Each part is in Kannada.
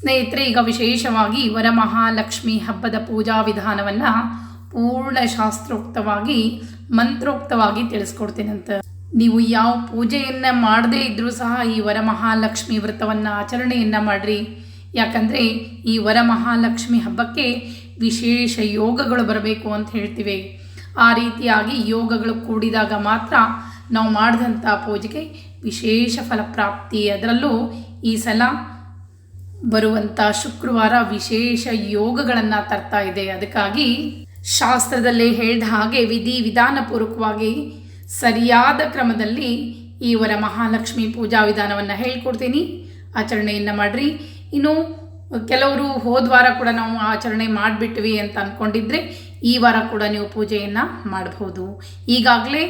ಸ್ನೇಹಿತರೆ, ಈಗ ವಿಶೇಷವಾಗಿ ವರಮಹಾಲಕ್ಷ್ಮಿ ಹಬ್ಬದ ಪೂಜಾ ವಿಧಾನವನ್ನು ಪೂರ್ಣ ಶಾಸ್ತ್ರೋಕ್ತವಾಗಿ ಮಂತ್ರೋಕ್ತವಾಗಿ ತಿಳಿಸ್ಕೊಡ್ತೀನಂತ. ನೀವು ಯಾವ ಪೂಜೆಯನ್ನು ಮಾಡದೇ ಇದ್ರೂ ಸಹ ಈ ವರಮಹಾಲಕ್ಷ್ಮಿ ವ್ರತವನ್ನು ಆಚರಣೆಯನ್ನು ಮಾಡಿರಿ. ಯಾಕಂದರೆ ಈ ವರಮಹಾಲಕ್ಷ್ಮಿ ಹಬ್ಬಕ್ಕೆ ವಿಶೇಷ ಯೋಗಗಳು ಬರಬೇಕು ಅಂತ ಹೇಳ್ತೀವಿ. ಆ ರೀತಿಯಾಗಿ ಯೋಗಗಳು ಕೂಡಿದಾಗ ಮಾತ್ರ ನಾವು ಮಾಡಿದಂಥ ಪೂಜೆಗೆ ವಿಶೇಷ ಫಲಪ್ರಾಪ್ತಿ. ಅದರಲ್ಲೂ ಈ ಸಲ ಬರುವಂಥ ಶುಕ್ರವಾರ ವಿಶೇಷ ಯೋಗಗಳನ್ನು ತರ್ತಾ ಇದೆ. ಅದಕ್ಕಾಗಿ ಶಾಸ್ತ್ರದಲ್ಲೇ ಹೇಳಿದ ಹಾಗೆ ವಿಧಿ ವಿಧಾನಪೂರ್ವಕವಾಗಿ ಸರಿಯಾದ ಕ್ರಮದಲ್ಲಿ ಈ ವರಮಹಾಲಕ್ಷ್ಮಿ ಪೂಜಾ ವಿಧಾನವನ್ನು ಹೇಳ್ಕೊಡ್ತೀನಿ. ಆಚರಣೆಯನ್ನು ಮಾಡಿರಿ. ಇನ್ನು ಕೆಲವರು ಹೋದ ವಾರ ಕೂಡ ನಾವು ಆಚರಣೆ ಮಾಡಿಬಿಟ್ವಿ ಅಂತ ಅಂದ್ಕೊಂಡಿದ್ರೆ ಈ ವಾರ ಕೂಡ ನೀವು ಪೂಜೆಯನ್ನು ಮಾಡಬಹುದು. ಈಗಾಗಲೇ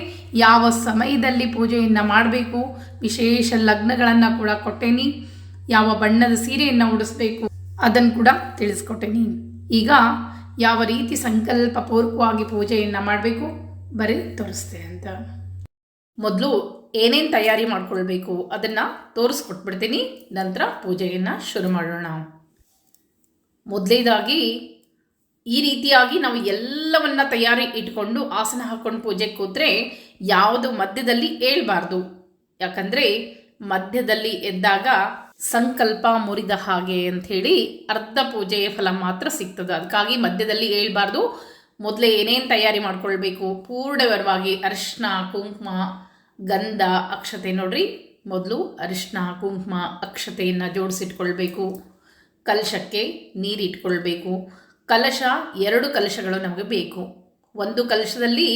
ಯಾವ ಸಮಯದಲ್ಲಿ ಪೂಜೆಯನ್ನು ಮಾಡಬೇಕು, ವಿಶೇಷ ಲಗ್ನಗಳನ್ನು ಕೂಡ ಕೊಟ್ಟೇನಿ. ಯಾವ ಬಣ್ಣದ ಸೀರೆಯನ್ನು ಉಡಿಸ್ಬೇಕು ಅದನ್ನು ಕೂಡ ತಿಳಿಸ್ಕೊಟ್ಟೇನಿ. ಈಗ ಯಾವ ರೀತಿ ಸಂಕಲ್ಪಪೂರ್ವಕವಾಗಿ ಪೂಜೆಯನ್ನು ಮಾಡಬೇಕು ಬರೀ ತೋರಿಸ್ತೆ ಅಂತ. ಮೊದಲು ಏನೇನು ತಯಾರಿ ಮಾಡ್ಕೊಳ್ಬೇಕು ಅದನ್ನು ತೋರಿಸ್ಕೊಟ್ಬಿಡ್ತೀನಿ. ನಂತರ ಪೂಜೆಯನ್ನು ಶುರು ಮಾಡೋಣ. ಮೊದಲೇದಾಗಿ ಈ ರೀತಿಯಾಗಿ ನಾವು ಎಲ್ಲವನ್ನ ತಯಾರಿ ಇಟ್ಕೊಂಡು ಆಸನ ಹಾಕ್ಕೊಂಡು ಪೂಜೆಗೆ ಕೂತ್ರೆ ಯಾವುದು ಮಧ್ಯದಲ್ಲಿ ಏಳಬಾರ್ದು. ಯಾಕಂದರೆ ಮಧ್ಯದಲ್ಲಿ ಎದ್ದಾಗ ಸಂಕಲ್ಪ ಮುರಿದ ಹಾಗೆ ಅಂಥೇಳಿ ಅರ್ಧ ಪೂಜೆಯ ಫಲ ಮಾತ್ರ ಸಿಗ್ತದೆ. ಅದಕ್ಕಾಗಿ ಮಧ್ಯದಲ್ಲಿ ಏಳಬಾರ್ದು. ಮೊದಲೇ ಏನೇನು ತಯಾರಿ ಮಾಡ್ಕೊಳ್ಬೇಕು, ಪೂರ್ಣವಾಗಿ ಅರಿಶಿನ, ಕುಂಕುಮ, ಗಂಧ, ಅಕ್ಷತೆ. ನೋಡ್ರಿ, ಮೊದಲು ಅರಿಶಿನ, ಕುಂಕುಮ, ಅಕ್ಷತೆಯನ್ನು ಜೋಡಿಸಿಟ್ಕೊಳ್ಬೇಕು. ಕಲಶಕ್ಕೆ ನೀರಿಟ್ಕೊಳ್ಬೇಕು. ಕಲಶ 2 ಕಲಶಗಳು ನಮಗೆ ಬೇಕು. ಒಂದು ಕಲಶದಲ್ಲಿ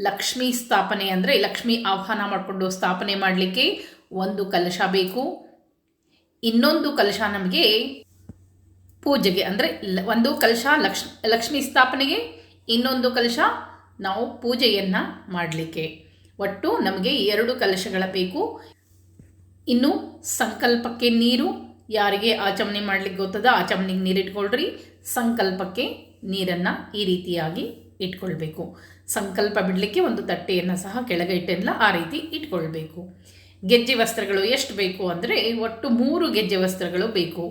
ಲಕ್ಷ್ಮೀ ಸ್ಥಾಪನೆ ಅಂದರೆ ಲಕ್ಷ್ಮೀ ಆಹ್ವಾನ ಮಾಡಿಕೊಂಡು ಸ್ಥಾಪನೆ ಮಾಡಲಿಕ್ಕೆ ಒಂದು ಕಲಶ ಬೇಕು. ಇನ್ನೊಂದು ಕಲಶ ನಮಗೆ ಪೂಜೆಗೆ, ಅಂದರೆ ಒಂದು ಕಲಶ ಲಕ್ಷ್ಮೀ ಸ್ಥಾಪನೆಗೆ, ಇನ್ನೊಂದು ಕಲಶ ನಾವು ಪೂಜೆಯನ್ನು ಮಾಡಲಿಕ್ಕೆ. ಒಟ್ಟು ನಮಗೆ 2 ಕಲಶಗಳ ಬೇಕು. ಇನ್ನು ಸಂಕಲ್ಪಕ್ಕೆ ನೀರು, ಯಾರಿಗೆ ಆಚಮನೆ ಮಾಡಲಿಕ್ಕೆ ಗೊತ್ತದ ಆಚಮನೆಗೆ ನೀರು ಇಟ್ಕೊಳ್ರಿ. ಸಂಕಲ್ಪಕ್ಕೆ ನೀರನ್ನು ಈ ರೀತಿಯಾಗಿ ಇಟ್ಕೊಳ್ಬೇಕು. ಸಂಕಲ್ಪ ಬಿಡಲಿಕ್ಕೆ ಒಂದು ತಟ್ಟೆಯನ್ನು ಸಹ ಕೆಳಗೆ ಇಟ್ಟೆಲ್ಲ ಆ ರೀತಿ ಇಟ್ಕೊಳ್ಬೇಕು. ಗೆಜ್ಜೆ ವಸ್ತ್ರಗಳು ಎಷ್ಟು ಬೇಕು ಅಂದರೆ ಒಟ್ಟು 3 ಗೆಜ್ಜೆ ವಸ್ತ್ರಗಳು ಬೇಕು.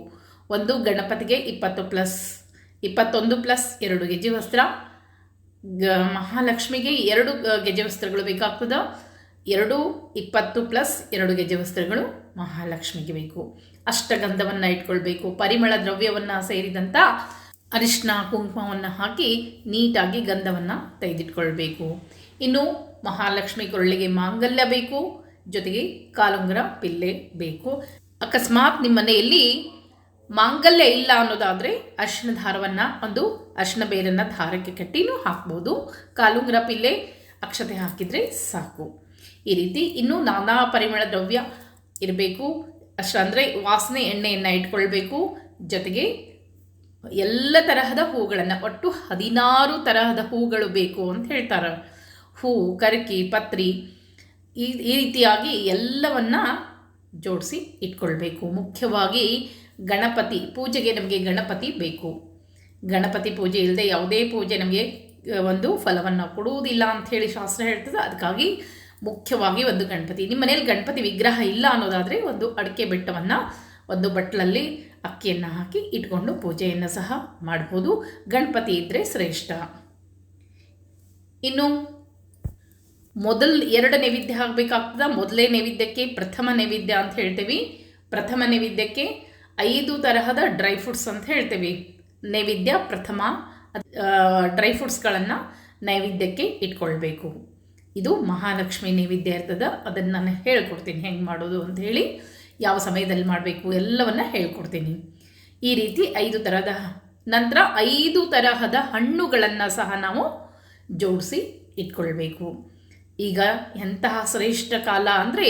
ಒಂದು ಗಣಪತಿಗೆ 21+2 ಗೆಜ್ಜೆ ವಸ್ತ್ರ, ಮಹಾಲಕ್ಷ್ಮಿಗೆ 2 ಗೆಜ್ಜೆ ವಸ್ತ್ರಗಳು ಬೇಕಾಗ್ತದೆ. 20+2 ಗೆಜ್ಜೆ ವಸ್ತ್ರಗಳು ಮಹಾಲಕ್ಷ್ಮಿಗೆ ಬೇಕು. ಅಷ್ಟಗಂಧವನ್ನು ಇಟ್ಕೊಳ್ಬೇಕು. ಪರಿಮಳ ದ್ರವ್ಯವನ್ನು ಸೇರಿದಂಥ ಅರಿಶಿನ, ಕುಂಕುಮವನ್ನು ಹಾಕಿ ನೀಟಾಗಿ ಗಂಧವನ್ನು ತೆಗೆದಿಟ್ಕೊಳ್ಬೇಕು. ಇನ್ನು ಮಹಾಲಕ್ಷ್ಮಿ ಕೊರಳಿಗೆ ಮಾಂಗಲ್ಯ ಬೇಕು, ಜೊತೆಗೆ ಕಾಲುಂಗುರ ಪಿಲ್ಲೆ ಬೇಕು. ಅಕಸ್ಮಾತ್ ನಿಮ್ಮ ಮನೆಯಲ್ಲಿ ಮಾಂಗಲ್ಯ ಇಲ್ಲ ಅನ್ನೋದಾದರೆ ಅರಿಶಿನ ದಾರವನ್ನು, ಒಂದು ಅರಿಶಿನ ಬೇರನ್ನು ದಾರಕ್ಕೆ ಕಟ್ಟಿನೂ ಹಾಕ್ಬೋದು. ಕಾಲುಂಗುರ ಪಿಲ್ಲೆ ಅಕ್ಷತೆ ಹಾಕಿದರೆ ಸಾಕು. ಈ ರೀತಿ ಇನ್ನೂ ನಾನಾ ಪರಿಮಳ ದ್ರವ್ಯ ಇರಬೇಕು. ಅಂದರೆ ವಾಸನೆ ಎಣ್ಣೆಯನ್ನು ಇಟ್ಕೊಳ್ಬೇಕು. ಜೊತೆಗೆ ಎಲ್ಲ ತರಹದ ಹೂಗಳನ್ನು, ಒಟ್ಟು 16 ತರಹದ ಹೂಗಳು ಬೇಕು ಅಂತ ಹೇಳ್ತಾರೆ. ಹೂ, ಕರಕಿ, ಪತ್ರಿ, ಈ ರೀತಿಯಾಗಿ ಎಲ್ಲವನ್ನ ಜೋಡಿಸಿ ಇಟ್ಕೊಳ್ಬೇಕು. ಮುಖ್ಯವಾಗಿ ಗಣಪತಿ ಪೂಜೆಗೆ ನಮಗೆ ಗಣಪತಿ ಬೇಕು. ಗಣಪತಿ ಪೂಜೆ ಇಲ್ಲದೆ ಯಾವುದೇ ಪೂಜೆ ನಮಗೆ ಒಂದು ಫಲವನ್ನು ಕೊಡುವುದಿಲ್ಲ ಅಂಥೇಳಿ ಶಾಸ್ತ್ರ ಹೇಳ್ತದೆ. ಅದಕ್ಕಾಗಿ ಮುಖ್ಯವಾಗಿ ಒಂದು ಗಣಪತಿ. ನಿಮ್ಮ ಮನೇಲಿ ಗಣಪತಿ ವಿಗ್ರಹ ಇಲ್ಲ ಅನ್ನೋದಾದರೆ ಒಂದು ಅಡಿಕೆ ಬೆಟ್ಟವನ್ನು ಒಂದು ಬಟ್ಲಲ್ಲಿ ಅಕ್ಕಿಯನ್ನು ಹಾಕಿ ಇಟ್ಕೊಂಡು ಪೂಜೆಯನ್ನು ಸಹ ಮಾಡ್ಬೋದು. ಗಣಪತಿ ಇದ್ದರೆ ಶ್ರೇಷ್ಠ. ಇನ್ನು ಮೊದಲು 2 ನೈವೇದ್ಯ ಆಗಬೇಕಾಗ್ತದೆ. ಮೊದಲೇ ನೈವೇದ್ಯಕ್ಕೆ ಪ್ರಥಮ ನೈವೇದ್ಯ ಅಂತ ಹೇಳ್ತೀವಿ. ಪ್ರಥಮ ನೈವೇದ್ಯಕ್ಕೆ 5 ತರಹದ ಡ್ರೈ ಫ್ರೂಟ್ಸ್ ಅಂತ ಹೇಳ್ತೀವಿ. ನೈವೇದ್ಯ ಪ್ರಥಮ ಡ್ರೈ ಫ್ರೂಟ್ಸ್ಗಳನ್ನು ನೈವೇದ್ಯಕ್ಕೆ ಇಟ್ಕೊಳ್ಬೇಕು. ಇದು ಮಹಾಲಕ್ಷ್ಮಿ ನೈವೇದ್ಯ ಇರ್ತದೆ. ಅದನ್ನು ನಾನು ಹೇಳ್ಕೊಡ್ತೀನಿ ಹೆಂಗೆ ಮಾಡೋದು ಅಂತ ಹೇಳಿ, ಯಾವ ಸಮಯದಲ್ಲಿ ಮಾಡಬೇಕು ಎಲ್ಲವನ್ನು ಹೇಳ್ಕೊಡ್ತೀನಿ. ಈ ರೀತಿ 5 ತರಹದ, ನಂತರ 5 ತರಹದ ಹಣ್ಣುಗಳನ್ನು ಸಹ ನಾವು ಜೋಡಿಸಿ ಇಟ್ಕೊಳ್ಬೇಕು. ಈಗ ಎಂತಹ ಶ್ರೇಷ್ಠ ಕಾಲ ಅಂದರೆ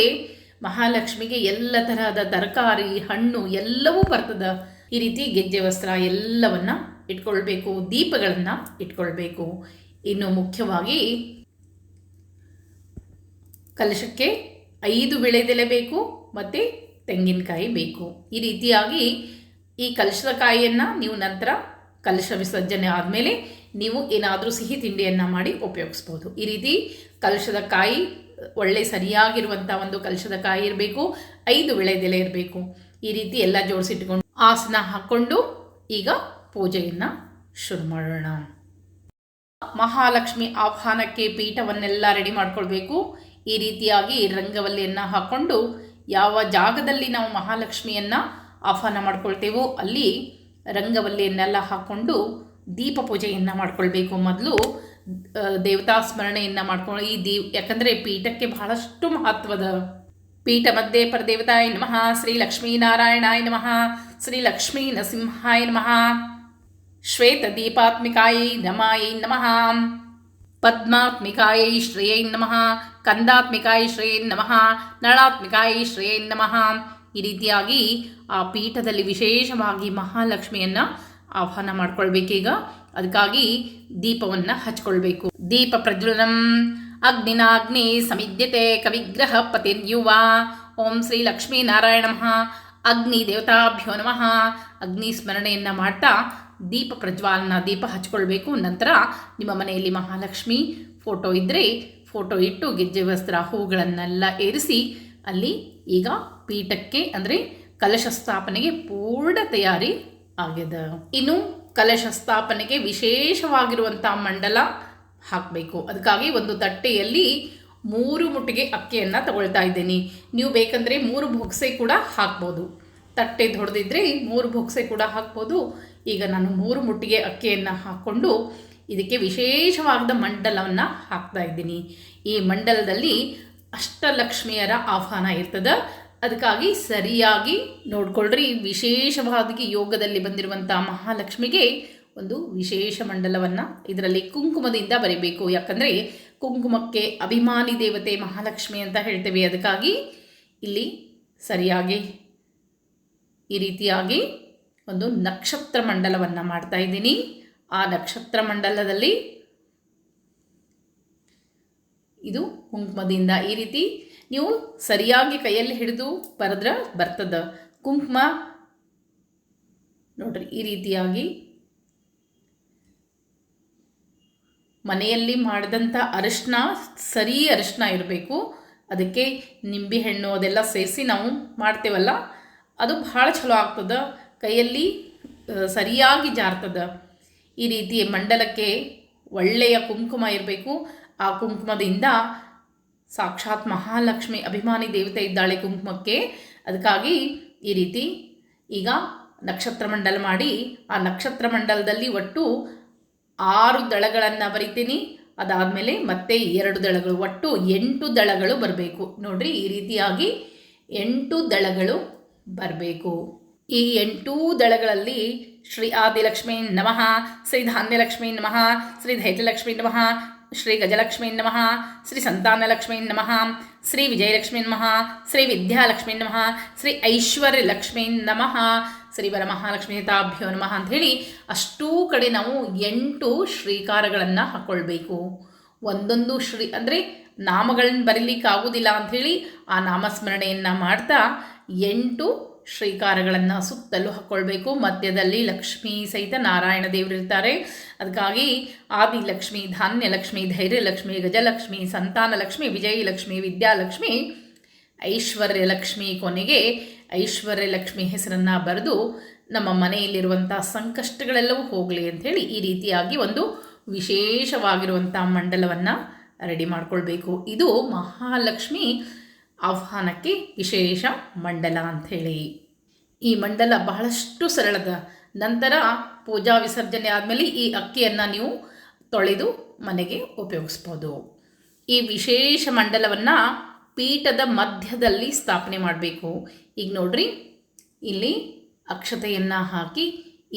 ಮಹಾಲಕ್ಷ್ಮಿಗೆ ಎಲ್ಲ ತರಹದ ತರಕಾರಿ, ಹಣ್ಣು ಎಲ್ಲವೂ ಬರ್ತದೆ. ಈ ರೀತಿ ಗೆಜ್ಜೆ ವಸ್ತ್ರ ಎಲ್ಲವನ್ನ ಇಟ್ಕೊಳ್ಬೇಕು. ದೀಪಗಳನ್ನು ಇಟ್ಕೊಳ್ಬೇಕು. ಇನ್ನು ಮುಖ್ಯವಾಗಿ ಕಲಶಕ್ಕೆ 5 ವಿಳೆದೆಲೆ ಬೇಕು ಮತ್ತು ತೆಂಗಿನಕಾಯಿ ಬೇಕು. ಈ ರೀತಿಯಾಗಿ ಈ ಕಲಶದ ಕಾಯಿಯನ್ನು ನೀವು ನಂತರ ಕಲಶ ವಿಸರ್ಜನೆ ಆದಮೇಲೆ ನೀವು ಏನಾದರೂ ಸಿಹಿ ತಿಂಡಿಯನ್ನು ಮಾಡಿ ಉಪಯೋಗಿಸ್ಬೋದು. ಈ ರೀತಿ ಕಲಶದ ಕಾಯಿ ಒಳ್ಳೆ ಸರಿಯಾಗಿರುವಂಥ ಒಂದು ಕಲಶದ ಕಾಯಿ ಇರಬೇಕು. 5 ವಿಳೆದೆಲೆ ಇರಬೇಕು. ಈ ರೀತಿ ಎಲ್ಲ ಜೋಡಿಸಿಟ್ಕೊಂಡು ಆಸನ ಹಾಕ್ಕೊಂಡು ಈಗ ಪೂಜೆಯನ್ನು ಶುರು ಮಾಡೋಣ. ಮಹಾಲಕ್ಷ್ಮಿ ಆಹ್ವಾನಕ್ಕೆ ಪೀಠವನ್ನೆಲ್ಲ ರೆಡಿ ಮಾಡ್ಕೊಳ್ಬೇಕು. ಈ ರೀತಿಯಾಗಿ ರಂಗವಲ್ಲಿಯನ್ನು ಹಾಕ್ಕೊಂಡು ಯಾವ ಜಾಗದಲ್ಲಿ ನಾವು ಮಹಾಲಕ್ಷ್ಮಿಯನ್ನು ಆಹ್ವಾನ ಮಾಡ್ಕೊಳ್ತೇವೋ ಅಲ್ಲಿ ರಂಗವಲ್ಲಿಯನ್ನೆಲ್ಲ ಹಾಕ್ಕೊಂಡು ದೀಪ ಪೂಜೆಯನ್ನು ಮಾಡ್ಕೊಳ್ಬೇಕು. ಮೊದಲು ದೇವತಾ ಸ್ಮರಣೆಯನ್ನು ಮಾಡ್ಕೊಂಡು ಯಾಕಂದರೆ ಪೀಠಕ್ಕೆ ಬಹಳಷ್ಟು ಮಹತ್ವದ. ಪೀಠ ಮಧ್ಯೆ ಪರದೇವತಾಯ ನಮಃ, ಶ್ರೀ ಲಕ್ಷ್ಮೀನಾರಾಯಣಾಯ ನಮಃ, ಶ್ರೀ ಲಕ್ಷ್ಮೀ ನರಸಿಂಹಾಯ ನಮಃ, ಶ್ವೇತ ದೀಪಾತ್ಮಿಕಾಯೈ ನಮಾಯೈ ನಮಃ, ಪದ್ಮಾತ್ಮಿಕಾಯೈ ಶ್ರೇಯೈ ನಮಃ, ಕಂದಾತ್ಮಿಕಾಯೈ ಶ್ರೇಯೈ ನಮಃ, ನಳಾತ್ಮಿಕಾಯೈ ಶ್ರೇಯೈ ನಮಃ. ಈ ರೀತಿಯಾಗಿ ಆ ಪೀಠದಲ್ಲಿ ವಿಶೇಷವಾಗಿ ಮಹಾಲಕ್ಷ್ಮಿಯನ್ನು ಆಹ್ವಾನ ಮಾಡ್ಕೊಳ್ಬೇಕೀಗ. ಅದಕ್ಕಾಗಿ ದೀಪವನ್ನು ಹಚ್ಕೊಳ್ಬೇಕು. ದೀಪ ಪ್ರಜ್ವಲನಂ ಅಗ್ನಿನಾಗ್ನಿ ಸಮಿದ್ಯತೆ ಕವಿಗ್ರಹ ಪತಿರ್ಯುವ. ಓಂ ಶ್ರೀ ಲಕ್ಷ್ಮೀನಾರಾಯಣ ನಮಃ, ಅಗ್ನಿ ದೇವತಾಭ್ಯೋ ನಮಃ. ಅಗ್ನಿ ಸ್ಮರಣೆಯನ್ನು ಮಾಡ್ತಾ ದೀಪ ಪ್ರಜ್ವಾಲನ, ದೀಪ ಹಚ್ಕೊಳ್ಬೇಕು. ನಂತರ ನಿಮ್ಮ ಮನೆಯಲ್ಲಿ ಮಹಾಲಕ್ಷ್ಮಿ ಫೋಟೋ ಇದ್ದರೆ ಫೋಟೋ ಇಟ್ಟು ಗೆಜ್ಜೆ ವಸ್ತ್ರ ಹೂಗಳನ್ನೆಲ್ಲ ಏರಿಸಿ ಅಲ್ಲಿ ಈಗ ಪೀಠಕ್ಕೆ ಅಂದರೆ ಕಲಶ ಸ್ಥಾಪನೆಗೆ ಪೂರ್ಣ ತಯಾರಿ ಆಗಿದೆ. ಇನ್ನು ಕಲಶ ಸ್ಥಾಪನೆಗೆ ವಿಶೇಷವಾಗಿರುವಂಥ ಮಂಡಲ ಹಾಕಬೇಕು. ಅದಕ್ಕಾಗಿ ಒಂದು ತಟ್ಟೆಯಲ್ಲಿ 3 ಮುಟ್ಟಿಗೆ ಅಕ್ಕಿಯನ್ನು ತಗೊಳ್ತಾ ಇದ್ದೀನಿ. ನೀವು ಬೇಕಂದರೆ 3 ಬೊಕ್ಸೆ ಕೂಡ ಹಾಕ್ಬೋದು. ತಟ್ಟೆ ದೊಡ್ಡದಿದ್ದರೆ 3 ಬೊಕ್ಸೆ ಕೂಡ ಹಾಕ್ಬೋದು. ಈಗ ನಾನು 3 ಮುಟ್ಟಿಗೆ ಅಕ್ಕಿಯನ್ನು ಹಾಕ್ಕೊಂಡು ಇದಕ್ಕೆ ವಿಶೇಷವಾದ ಮಂಡಲವನ್ನು ಹಾಕ್ತಾ ಇದ್ದೀನಿ. ಈ ಮಂಡಲದಲ್ಲಿ ಅಷ್ಟಲಕ್ಷ್ಮಿಯರ ಆಹ್ವಾನ ಇರ್ತದೆ. ಅದಕ್ಕಾಗಿ ಸರಿಯಾಗಿ ನೋಡ್ಕೊಳ್ರಿ. ವಿಶೇಷವಾಗಿ ಯೋಗದಲ್ಲಿ ಬಂದಿರುವಂಥ ಮಹಾಲಕ್ಷ್ಮಿಗೆ ಒಂದು ವಿಶೇಷ ಮಂಡಲವನ್ನು ಇದರಲ್ಲಿ ಕುಂಕುಮದಿಂದ ಬರೀಬೇಕು. ಯಾಕಂದರೆ ಕುಂಕುಮಕ್ಕೆ ಅಭಿಮಾನಿ ದೇವತೆ ಮಹಾಲಕ್ಷ್ಮಿ ಅಂತ ಹೇಳ್ತೇವೆ. ಅದಕ್ಕಾಗಿ ಇಲ್ಲಿ ಸರಿಯಾಗಿ ಈ ರೀತಿಯಾಗಿ ಒಂದು ನಕ್ಷತ್ರ ಮಂಡಲವನ್ನು ಮಾಡ್ತಾ ಇದ್ದೀನಿ. ಆ ನಕ್ಷತ್ರ ಮಂಡಲದಲ್ಲಿ ಇದು ಕುಂಕುಮದಿಂದ ಈ ರೀತಿ ನೀವು ಸರಿಯಾಗಿ ಕೈಯಲ್ಲಿ ಹಿಡಿದು ಬರೆದ್ರೆ ಬರ್ತದೆ. ಕುಂಕುಮ ನೋಡ್ರಿ, ಈ ರೀತಿಯಾಗಿ ಮನೆಯಲ್ಲಿ ಮಾಡಿದಂಥ ಅರಿಶಿನ ಸರಿ ಅರಿಶಿನ ಇರಬೇಕು. ಅದಕ್ಕೆ ನಿಂಬೆಹಣ್ಣು ಅದೆಲ್ಲ ಸೇರಿಸಿ ನಾವು ಮಾಡ್ತೇವಲ್ಲ, ಅದು ಭಾಳ ಚಲೋ ಆಗ್ತದೆ. ಕೈಯಲ್ಲಿ ಸರಿಯಾಗಿ ಜಾರ್ತದೆ. ಈ ರೀತಿ ಮಂಡಲಕ್ಕೆ ಒಳ್ಳೆಯ ಕುಂಕುಮ ಇರಬೇಕು. ಆ ಕುಂಕುಮದಿಂದ ಸಾಕ್ಷಾತ್ ಮಹಾಲಕ್ಷ್ಮಿ ಅಭಿಮಾನಿ ದೇವತೆ ಇದ್ದಾಳೆ ಕುಂಕುಮಕ್ಕೆ. ಅದಕ್ಕಾಗಿ ಈ ರೀತಿ ಈಗ ನಕ್ಷತ್ರ ಮಂಡಲ ಮಾಡಿ ಆ ನಕ್ಷತ್ರ ಮಂಡಲದಲ್ಲಿ ಒಟ್ಟು 6 ದಳಗಳನ್ನು ಬರಿತೀನಿ. ಅದಾದಮೇಲೆ ಮತ್ತೆ 2 ದಳಗಳು, ಒಟ್ಟು 8 ದಳಗಳು ಬರಬೇಕು. ನೋಡ್ರಿ, ಈ ರೀತಿಯಾಗಿ 8 ದಳಗಳು ಬರಬೇಕು. ಈ 8 ದಳಗಳಲ್ಲಿ ಶ್ರೀ ಆದಿಲಕ್ಷ್ಮೀ ನಮಃ, ಶ್ರೀ ಧಾನ್ಯಲಕ್ಷ್ಮೀ ನಮಃ, ಶ್ರೀ ಧೈರ್ಯಲಕ್ಷ್ಮೀ ನಮಃ, ಶ್ರೀ ಗಜಲಕ್ಷ್ಮೀ ನಮಃ, ಶ್ರೀ ಸಂತಾನಲಕ್ಷ್ಮೀ ನಮಃ, ಶ್ರೀ ವಿಜಯಲಕ್ಷ್ಮೀ ನಮಃ, ಶ್ರೀ ವಿದ್ಯಾಲಕ್ಷ್ಮೀ ನಮಃ, ಶ್ರೀ ಐಶ್ವರ್ಯಲಕ್ಷ್ಮೀ ನಮಃ, ಶ್ರೀ ವರಮಹಾಲಕ್ಷ್ಮೀತಾಭ್ಯೋ ನಮಃ ಅಂಥೇಳಿ ಅಷ್ಟೂ ಕಡೆ ನಾವು 8 ಶ್ರೀಕಾರಗಳನ್ನು ಹಾಕ್ಕೊಳ್ಬೇಕು. ಒಂದೊಂದು ಶ್ರೀ ಅಂದರೆ ನಾಮಗಳನ್ನು ಬರೀಲಿಕ್ಕಾಗೋದಿಲ್ಲ ಅಂಥೇಳಿ ಆ ನಾಮಸ್ಮರಣೆಯನ್ನು ಮಾಡ್ತಾ 8 ಶ್ರೀಕಾರಗಳನ್ನು ಸುತ್ತಲೂ ಹಾಕ್ಕೊಳ್ಬೇಕು. ಮಧ್ಯದಲ್ಲಿ ಲಕ್ಷ್ಮೀ ಸಹಿತ ನಾರಾಯಣ ದೇವರಿರ್ತಾರೆ. ಅದಕ್ಕಾಗಿ ಆದಿಲಕ್ಷ್ಮಿ, ಧಾನ್ಯಲಕ್ಷ್ಮಿ, ಧೈರ್ಯಲಕ್ಷ್ಮಿ, ಗಜಲಕ್ಷ್ಮಿ, ಸಂತಾನಲಕ್ಷ್ಮಿ, ವಿಜಯಲಕ್ಷ್ಮಿ, ವಿದ್ಯಾಲಕ್ಷ್ಮಿ, ಐಶ್ವರ್ಯಲಕ್ಷ್ಮಿ, ಕೊನೆಗೆ ಐಶ್ವರ್ಯಲಕ್ಷ್ಮಿ ಹೆಸರನ್ನು ಬರೆದು ನಮ್ಮ ಮನೆಯಲ್ಲಿರುವಂಥ ಸಂಕಷ್ಟಗಳೆಲ್ಲವೂ ಹೋಗಲಿ ಅಂಥೇಳಿ ಈ ರೀತಿಯಾಗಿ ಒಂದು ವಿಶೇಷವಾಗಿರುವಂಥ ಮಂಡಲವನ್ನು ರೆಡಿ ಮಾಡ್ಕೊಳ್ಬೇಕು. ಇದು ಮಹಾಲಕ್ಷ್ಮಿ ಆಹ್ವಾನಕ್ಕೆ ವಿಶೇಷ ಮಂಡಲ ಅಂಥೇಳಿ. ಈ ಮಂಡಲ ಬಹಳಷ್ಟು ಸರಳದ. ನಂತರ ಪೂಜಾ ವಿಸರ್ಜನೆ ಆದಮೇಲೆ ಈ ಅಕ್ಕಿಯನ್ನು ನೀವು ತೊಳೆದು ಮನೆಗೆ ಉಪಯೋಗಿಸ್ಬೋದು. ಈ ವಿಶೇಷ ಮಂಡಲವನ್ನು ಪೀಠದ ಮಧ್ಯದಲ್ಲಿ ಸ್ಥಾಪನೆ ಮಾಡಬೇಕು. ಈಗ ನೋಡ್ರಿ, ಇಲ್ಲಿ ಅಕ್ಷತೆಯನ್ನು ಹಾಕಿ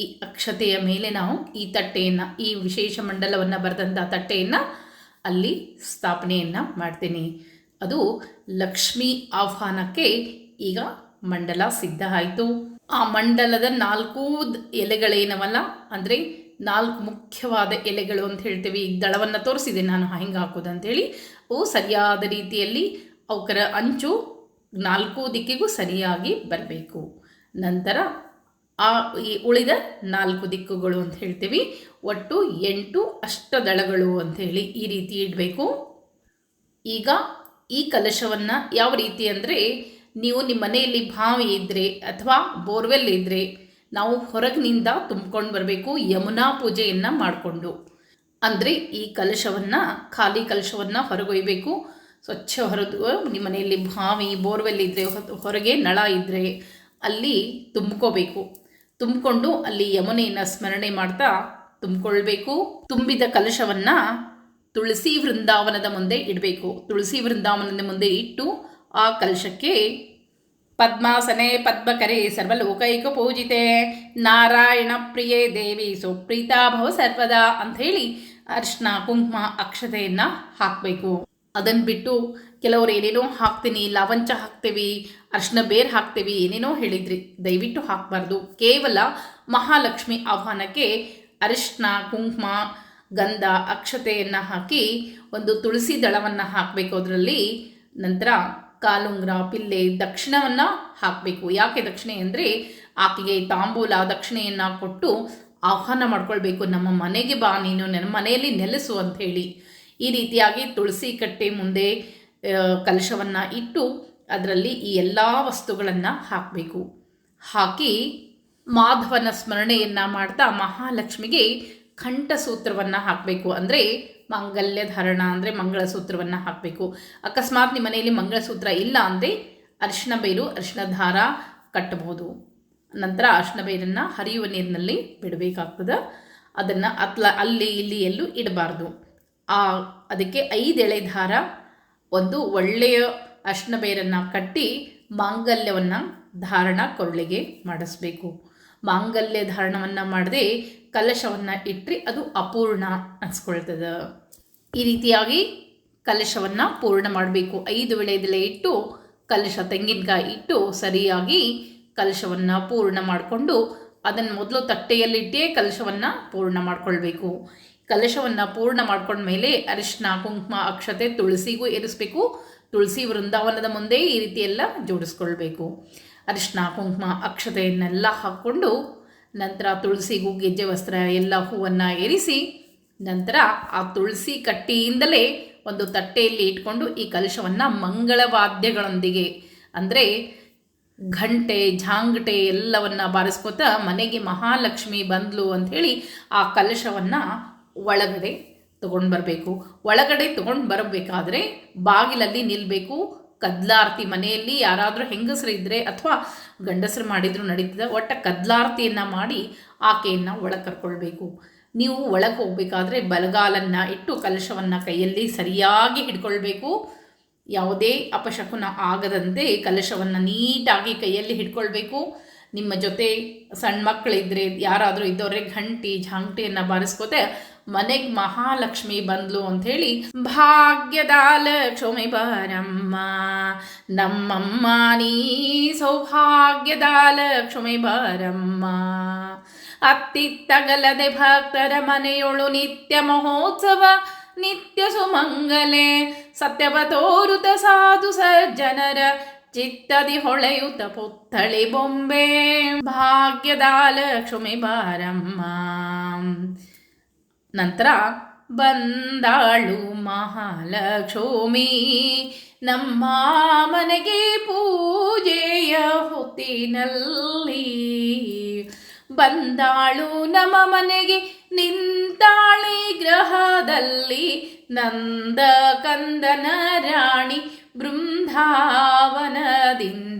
ಈ ಅಕ್ಷತೆಯ ಮೇಲೆ ನಾವು ಈ ತಟ್ಟೆಯನ್ನು, ಈ ವಿಶೇಷ ಮಂಡಲವನ್ನು ಬರೆದಂಥ ತಟ್ಟೆಯನ್ನು ಅಲ್ಲಿ ಸ್ಥಾಪನೆಯನ್ನು ಮಾಡ್ತೀನಿ. ಅದು ಲಕ್ಷ್ಮೀ ಆಹ್ವಾನಕ್ಕೆ ಈಗ ಮಂಡಲ ಸಿದ್ಧ ಆಯಿತು. ಆ ಮಂಡಲದ 4 ಎಲೆಗಳೇನವಲ್ಲ, ಅಂದರೆ 4 ಮುಖ್ಯವಾದ ಎಲೆಗಳು ಅಂತ ಹೇಳ್ತೀವಿ. ಈಗ ದಳವನ್ನು ತೋರಿಸಿದೆ ನಾನು ಹೆಂಗೆ ಹಾಕೋದು ಅಂಥೇಳಿ. ಅವು ಸರಿಯಾದ ರೀತಿಯಲ್ಲಿ ಅವಕರ ಅಂಚು 4 ದಿಕ್ಕಿಗೂ ಸರಿಯಾಗಿ ಬರಬೇಕು. ನಂತರ ಈ ಉಳಿದ 4 ದಿಕ್ಕುಗಳು ಅಂತ ಹೇಳ್ತೀವಿ. ಒಟ್ಟು 8 ಅಷ್ಟದಳಗಳು ಅಂಥೇಳಿ ಈ ರೀತಿ ಇಡಬೇಕು. ಈಗ ಈ ಕಲಶವನ್ನು ಯಾವ ರೀತಿ ಅಂದರೆ, ನೀವು ನಿಮ್ಮ ಮನೆಯಲ್ಲಿ ಬಾವಿ ಇದ್ದರೆ ಅಥವಾ ಬೋರ್ವೆಲ್ ಇದ್ದರೆ ನಾವು ಹೊರಗಿನಿಂದ ತುಂಬಿಕೊಂಡು ಬರಬೇಕು ಯಮುನಾ ಪೂಜೆಯನ್ನು ಮಾಡಿಕೊಂಡು. ಅಂದರೆ ಈ ಕಲಶವನ್ನು, ಖಾಲಿ ಕಲಶವನ್ನು ಹೊರಗೊಯ್ಯಬೇಕು. ಸ್ವಚ್ಛ ಹೊರದು ನಿಮ್ಮ ಮನೆಯಲ್ಲಿ ಬಾವಿ ಬೋರ್ವೆಲ್ ಇದ್ದರೆ, ಹೊರಗೆ ನಳ ಇದ್ದರೆ ಅಲ್ಲಿ ತುಂಬ್ಕೋಬೇಕು. ತುಂಬಿಕೊಂಡು ಅಲ್ಲಿ ಯಮುನೆಯನ್ನು ಸ್ಮರಣೆ ಮಾಡ್ತಾ ತುಂಬಿಕೊಳ್ಬೇಕು. ತುಂಬಿದ ಕಲಶವನ್ನು ತುಳಸಿ ವೃಂದಾವನದ ಮುಂದೆ ಇಡಬೇಕು. ತುಳಸಿ ವೃಂದಾವನದ ಮುಂದೆ ಇಟ್ಟು ಆ ಕಲಶಕ್ಕೆ ಪದ್ಮಾಸನೆ ಪದ್ಮಕರೆ ಸರ್ವಲೋಕೈಕ ಪೂಜಿತೆ ನಾರಾಯಣ ಪ್ರಿಯೇ ದೇವಿ ಸುಪ್ರೀತಾ ಭವ ಸರ್ವದಾ ಅಂಥೇಳಿ ಅರ್ಶಿನ ಕುಂಕುಮ ಅಕ್ಷತೆಯನ್ನು ಹಾಕಬೇಕು. ಅದನ್ನು ಬಿಟ್ಟು ಕೆಲವರು ಏನೇನೋ ಹಾಕ್ತೀನಿ, ಲವಂಚ ಹಾಕ್ತೀವಿ, ಅರ್ಶಿನ ಬೇರ್ ಹಾಕ್ತೀವಿ, ಏನೇನೋ ಹೇಳಿದ್ರಿ. ದಯವಿಟ್ಟು ಹಾಕಬಾರ್ದು. ಕೇವಲ ಮಹಾಲಕ್ಷ್ಮಿ ಆಹ್ವಾನಕ್ಕೆ ಅರಿಶಿನ ಕುಂಕುಮ ಗಂಧ ಅಕ್ಷತೆಯನ್ನು ಹಾಕಿ ಒಂದು ತುಳಸಿ ದಳವನ್ನು ಹಾಕಬೇಕು ಅದರಲ್ಲಿ. ನಂತರ ಕಾಲುಂಗ್ರ ಪಿಲ್ಲೆ ದಕ್ಷಿಣವನ್ನು ಹಾಕಬೇಕು. ಯಾಕೆ ದಕ್ಷಿಣೆ ಅಂದರೆ ಆಕೆಗೆ ತಾಂಬೂಲ ದಕ್ಷಿಣೆಯನ್ನು ಕೊಟ್ಟು ಆಹ್ವಾನ ಮಾಡ್ಕೊಳ್ಬೇಕು. ನಮ್ಮ ಮನೆಗೆ ಬಾ, ನೀನು ನನ್ನ ಮನೆಯಲ್ಲಿ ನೆಲೆಸು ಅಂಥೇಳಿ. ಈ ರೀತಿಯಾಗಿ ತುಳಸಿ ಕಟ್ಟೆ ಮುಂದೆ ಕಲಶವನ್ನು ಇಟ್ಟು ಅದರಲ್ಲಿ ಈ ಎಲ್ಲ ವಸ್ತುಗಳನ್ನು ಹಾಕಬೇಕು. ಹಾಕಿ ಮಾಧವನ ಸ್ಮರಣೆಯನ್ನು ಮಾಡ್ತಾ ಮಹಾಲಕ್ಷ್ಮಿಗೆ ಕಂಠಸೂತ್ರವನ್ನು ಹಾಕಬೇಕು. ಅಂದರೆ ಮಾಂಗಲ್ಯ ಧಾರಣ ಅಂದರೆ ಮಂಗಳಸೂತ್ರವನ್ನು ಹಾಕಬೇಕು. ಅಕಸ್ಮಾತ್ ನಿಮ್ಮ ಮನೆಯಲ್ಲಿ ಮಂಗಳಸೂತ್ರ ಇಲ್ಲ ಅಂದರೆ ಅರಿಶಿನ ಬೇರು, ಅರಿಶಿನ ದಾರ ಕಟ್ಟಬಹುದು. ನಂತರ ಅರಿಶಿನ ಬೇರನ್ನು ಹರಿಯುವ ನೀರಿನಲ್ಲಿ ಬಿಡಬೇಕಾಗ್ತದೆ. ಅದನ್ನು ಅಲ್ಲಿ ಇಲ್ಲಿ ಎಲ್ಲೂ ಇಡಬಾರ್ದು. ಅದಕ್ಕೆ 5 ಎಳೆ ದಾರ, ಒಂದು ಒಳ್ಳೆಯ ಅರಿಶಿನ ಬೇರನ್ನು ಕಟ್ಟಿ ಮಾಂಗಲ್ಯವನ್ನು ಧಾರಣ ಕೊಳ್ಳಿಗೆ ಮಾಡಿಸ್ಬೇಕು. ಮಾಂಗಲ್ಯ ಧಾರಣವನ್ನು ಮಾಡದೆ ಕಲಶವನ್ನು ಇಟ್ಟರೆ ಅದು ಅಪೂರ್ಣ ಅನಿಸ್ಕೊಳ್ತದೆ. ಈ ರೀತಿಯಾಗಿ ಕಲಶವನ್ನು ಪೂರ್ಣ ಮಾಡಬೇಕು. 5 ಎಳೆದೆಲೆ ಇಟ್ಟು ಕಲಶ, ತೆಂಗಿನಕಾಯಿ ಇಟ್ಟು ಸರಿಯಾಗಿ ಕಲಶವನ್ನು ಪೂರ್ಣ ಮಾಡಿಕೊಂಡು ಅದನ್ನು ಮೊದಲು ತಟ್ಟೆಯಲ್ಲಿಟ್ಟೇ ಕಲಶವನ್ನು ಪೂರ್ಣ ಮಾಡಿಕೊಳ್ಬೇಕು. ಕಲಶವನ್ನು ಪೂರ್ಣ ಮಾಡ್ಕೊಂಡ್ಮೇಲೆ ಅರಿಶಿನ ಕುಂಕುಮ ಅಕ್ಷತೆ ತುಳಸಿಗೂ ಏರಿಸಬೇಕು. ತುಳಸಿ ವೃಂದಾವನದ ಮುಂದೆ ಈ ರೀತಿ ಎಲ್ಲ ಜೋಡಿಸ್ಕೊಳ್ಬೇಕು. ಅರಿಶಿನ ಕುಂಕುಮ ಅಕ್ಷತೆಯನ್ನೆಲ್ಲ ಹಾಕ್ಕೊಂಡು ನಂತರ ತುಳಸಿಗೂ ಗೆಜ್ಜೆ ವಸ್ತ್ರ ಎಲ್ಲ ಹೂವನ್ನು ಏರಿಸಿ ನಂತರ ಆ ತುಳಸಿ ಕಟ್ಟಿಯಿಂದಲೇ ಒಂದು ತಟ್ಟೆಯಲ್ಲಿ ಇಟ್ಕೊಂಡು ಈ ಕಲಶವನ್ನು ಮಂಗಳವಾದ್ಯಗಳೊಂದಿಗೆ ಅಂದರೆ ಘಂಟೆ ಝಾಂಗಟೆ ಎಲ್ಲವನ್ನು ಬಾರಿಸ್ಕೋತ ಮನೆಗೆ ಮಹಾಲಕ್ಷ್ಮಿ ಬಂದ್ಲು ಅಂಥೇಳಿ ಆ ಕಲಶವನ್ನು ಒಳಗಡೆ ತೊಗೊಂಡು ಬರಬೇಕು. ಒಳಗಡೆ ತೊಗೊಂಡು ಬರಬೇಕಾದ್ರೆ ಬಾಗಿಲಲ್ಲಿ ನಿಲ್ಲಬೇಕು. ಕದ್ಲಾರತಿ, ಮನೆಯಲ್ಲಿ ಯಾರಾದರೂ ಹೆಂಗಸರು ಇದ್ದರೆ ಅಥವಾ ಗಂಡಸರು ಮಾಡಿದರೂ ನಡೀತದೆ, ಒಟ್ಟು ಕದ್ಲಾರತಿಯನ್ನು ಮಾಡಿ ಆಕೆಯನ್ನು ಒಳಗೆ ಕರ್ಕೊಳ್ಬೇಕು. ನೀವು ಒಳಗೆ ಹೋಗಬೇಕಾದ್ರೆ ಬಲಗಾಲನ್ನು ಇಟ್ಟು ಕಲಶವನ್ನು ಕೈಯಲ್ಲಿ ಸರಿಯಾಗಿ ಹಿಡ್ಕೊಳ್ಬೇಕು. ಯಾವುದೇ ಅಪಶಕುನ ಆಗದಂತೆ ಕಲಶವನ್ನು ನೀಟಾಗಿ ಕೈಯಲ್ಲಿ ಹಿಡ್ಕೊಳ್ಬೇಕು. ನಿಮ್ಮ ಜೊತೆ ಸಣ್ಣ ಮಕ್ಕಳಿದ್ದರೆ ಯಾರಾದರೂ ಇದ್ದವ್ರೆ ಘಂಟಿ ಝಾಂಗಟಿಯನ್ನು ಬಾರಿಸ್ಕೋತೆ ಮನೆಗೆ ಮಹಾಲಕ್ಷ್ಮಿ ಬಂದ್ಲು ಅಂಥೇಳಿ ಭಾಗ್ಯದ ಲಕ್ಷ್ಮಿ ಬಾರಮ್ಮ ನಮ್ಮಮ್ಮ ನೀ ಸೌಭಾಗ್ಯದ ಲಕ್ಷ್ಮಿ ಬಾರಮ್ಮ ಅತ್ತಿತ್ತಗಲದೆ ಭಕ್ತರ ಮನೆಯೊಳು ನಿತ್ಯ ಮಹೋತ್ಸವ ನಿತ್ಯ ಸುಮಂಗಲೆ ಸತ್ಯವ ತೋರುತ ಸಾಧು ಸಜ್ಜನರ ಚಿತ್ತದಿ ಹೊಳೆಯುತ ಪುತ್ಥಳಿ ಬೊಂಬೆ ಭಾಗ್ಯದ ಲಕ್ಷ್ಮಿ ಬಾರಮ್ಮ. ನಂತರ ಬಂದಾಳು ಮಹಾಲಕ್ಷ್ಮಿ ನಮ್ಮ ಮನೆಗೆ ಪೂಜೆಯ ಹೊತ್ತಿನಲ್ಲಿ ಬಂದಾಳು ನಮ್ಮ ಮನೆಗೆ ನಿಂತಾಳೆ ಗ್ರಹದಲ್ಲಿ ನಂದ ಕಂದನ ರಾಣಿ ಬೃಂದಾವನದಿಂದ.